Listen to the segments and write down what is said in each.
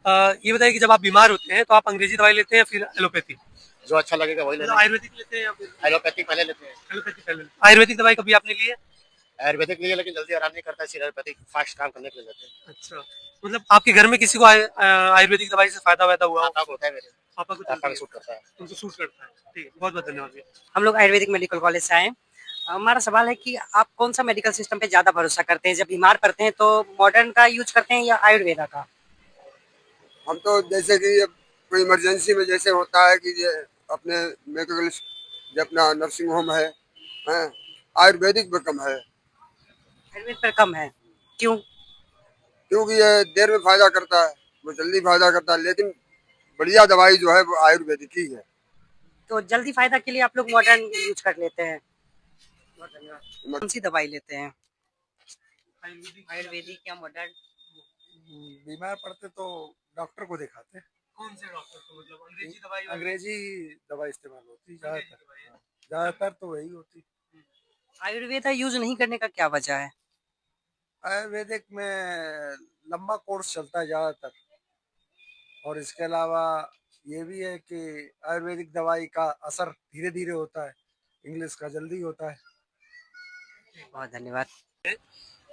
ये बताइए कि जब आप बीमार होते हैं तो आप अंग्रेजी दवाई लेते हैं या फिर एलोपैथी? जो अच्छा लगेगा वही मतलब लेना। आयुर्वेदिक लेते हैं या फिर एलोपैथिक पहले लेते हैं। एलोपैथी पहले? आयुर्वेदिक दवाई कभी आपने ली है? आयुर्वेदिक लिए लेकिन जल्दी आराम नहीं करता है, इसलिए एलोपैथिक फास्ट काम करने के लिए लेते हैं। अच्छा, मतलब आपके घर में किसी को आयुर्वेदिक दवाई से फायदा वायदा हुआ हो? पापा को होता है मेरे। पापा को पापा चलती को है, सूट करता है। उनको सूट करता है। ठीक है, बहुत बहुत धन्यवाद भैया। हम लोग आयुर्वेदिक मेडिकल कॉलेज से आए हैं। हमारा सवाल है कि आप कौन सा मेडिकल सिस्टम पे ज्यादा भरोसा करते हैं? जब बीमार पड़ते हैं तो मॉडर्न का यूज करते हैं या आयुर्वेदा का? हम तो जैसे कि अब कोई इमरजेंसी में जैसे होता है कि ये अपने मेडिकल जो अपना नर्सिंग होम है, हैं, आयुर्वेदिक में कम है। आयुर्वेद पर कम है, क्यों? क्योंकि ये देर में फायदा करता है, वो जल्दी फायदा करता है, लेकिन बढ़िया दवाई जो है वो आयुर्वेदिक ही है। तो जल्दी फायदा के लिए आप लोग मॉडर्न यूज कर लेते हैं। बहुत धन्यवाद। कौन सी दवाई लेते हैं? आयुर्वेदिक या मॉडर्न? बीमार पड़ते तो डॉक्टर को दिखाते हैं। कौन से डॉक्टर को, मतलब अंग्रेजी दवाई अंग्रेजी दवाई इस्तेमाल होती ज्यादातर तो वही होती। आयुर्वेद यूज नहीं करने का क्या वजह है? आयुर्वेदिक में लंबा कोर्स चलता है ज्यादातर, और इसके अलावा ये भी है कि आयुर्वेदिक दवाई का असर धीरे धीरे होता है, इंग्लिश का जल्दी होता है। बहुत धन्यवाद।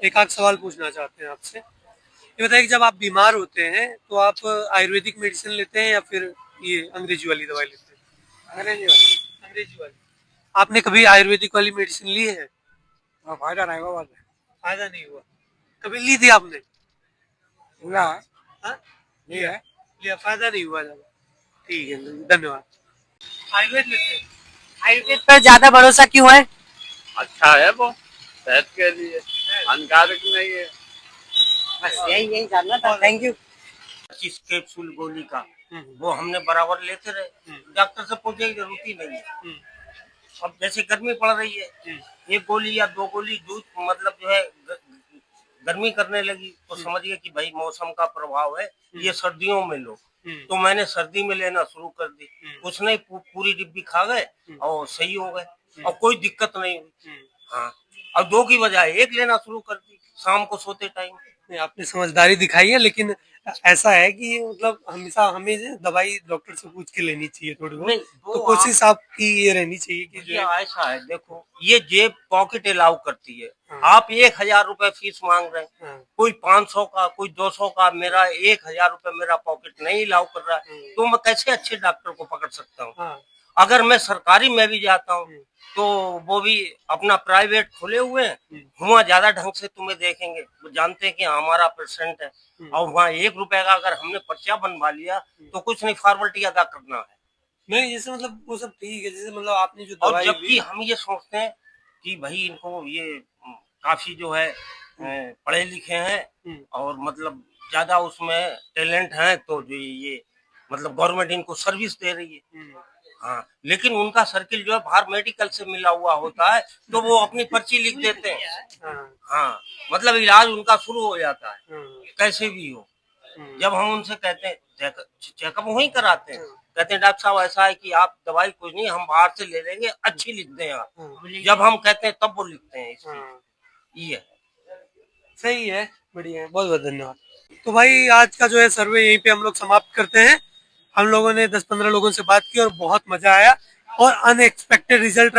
एक आध सवाल पूछना चाहते हैं आपसे। ये बताइए कि जब आप बीमार होते हैं तो आप आयुर्वेदिक मेडिसिन लेते हैं या फिर ये अंग्रेजी वाली दवाई लेते हैं? अंग्रेजी वाली। अंग्रेजी वाली। आपने कभी आयुर्वेदिक वाली मेडिसिन ली है? फायदा नहीं हुआ। फायदा नहीं हुआ? कभी ली थी आपने? ना, हाँ? नहीं है। लिया, फायदा नहीं हुआ ज्यादा। ठीक है, धन्यवाद। आयुर्वेद लेते हैं? आयुर्वेद पर ज्यादा भरोसा क्यों है? अच्छा है वो, सेहत के लिए हानिकारक नहीं है। बस यही जानना था। Thank you. 25 कैप्सूल गोली का वो हमने बराबर लेते रहे, डॉक्टर से पूछने की जरूरत ही नहीं है। अब जैसे गर्मी पड़ रही है, एक गोली या दो गोली दूध मतलब जो है गर्मी करने लगी तो समझिए कि भाई मौसम का प्रभाव है, ये सर्दियों में लो। तो मैंने सर्दी में लेना शुरू कर दी, उसने पूरी डिब्बी खा गए और सही हो गए और कोई दिक्कत नहीं हुई। हाँ, और दो की बजाय एक लेना शुरू कर दी शाम को सोते टाइम। नहीं, आपने समझदारी दिखाई है, लेकिन ऐसा है कि मतलब हमेशा हमें दवाई डॉक्टर से पूछ के लेनी चाहिए थोड़ी बहुत। तो कोशिश आपकी ये रहनी चाहिए कि जो है ऐसा है, देखो ये जेब पॉकेट अलाउ करती है। हाँ। आप 1000 रुपए फीस मांग रहे हैं, हाँ। कोई 500 का, कोई 200 का, मेरा 1000 रुपए मेरा पॉकेट नहीं अलाउ कर रहा है, तो मैं कैसे अच्छे डॉक्टर को पकड़ सकता हूँ? हाँ। अगर मैं सरकारी में भी जाता हूँ तो वो भी अपना प्राइवेट खोले हुए हैं, वहाँ ज्यादा ढंग से तुम्हें देखेंगे, वो जानते हैं कि हमारा पेशेंट है, और वहाँ 1 रुपए का अगर हमने पर्चा बनवा लिया तो कुछ नहीं, फॉर्मेलिटी अदा करना है। नहीं, जैसे मतलब वो सब ठीक है, जैसे मतलब आपने जो और दवाई जबकि हम ये सोचते हैं कि भाई इनको ये काफी जो है पढ़े लिखे हैं और मतलब ज्यादा उसमें टैलेंट है, तो जो ये मतलब गवर्नमेंट इनको सर्विस दे रही है। हाँ, लेकिन उनका सर्किल जो है बाहर मेडिकल से मिला हुआ होता है, तो वो अपनी पर्ची लिख देते हैं। हाँ, मतलब इलाज उनका शुरू हो जाता है कैसे भी हो। जब हम उनसे कहते हैं चेकअप वहीं कराते हैं, कहते हैं डॉक्टर साहब ऐसा है कि आप दवाई कुछ नहीं, हम बाहर से ले लेंगे, अच्छी लिख दें आप। जब हम कहते हैं तब वो लिखते हैं इसकी। ये सही है, बढ़िया है, बहुत बहुत धन्यवाद। तो भाई आज का जो है सर्वे यहीं पे हम लोग समाप्त करते हैं। हम लोगों ने 10-15 लोगों से बात की और बहुत मजा आया और अनएक्सपेक्टेड रिजल्ट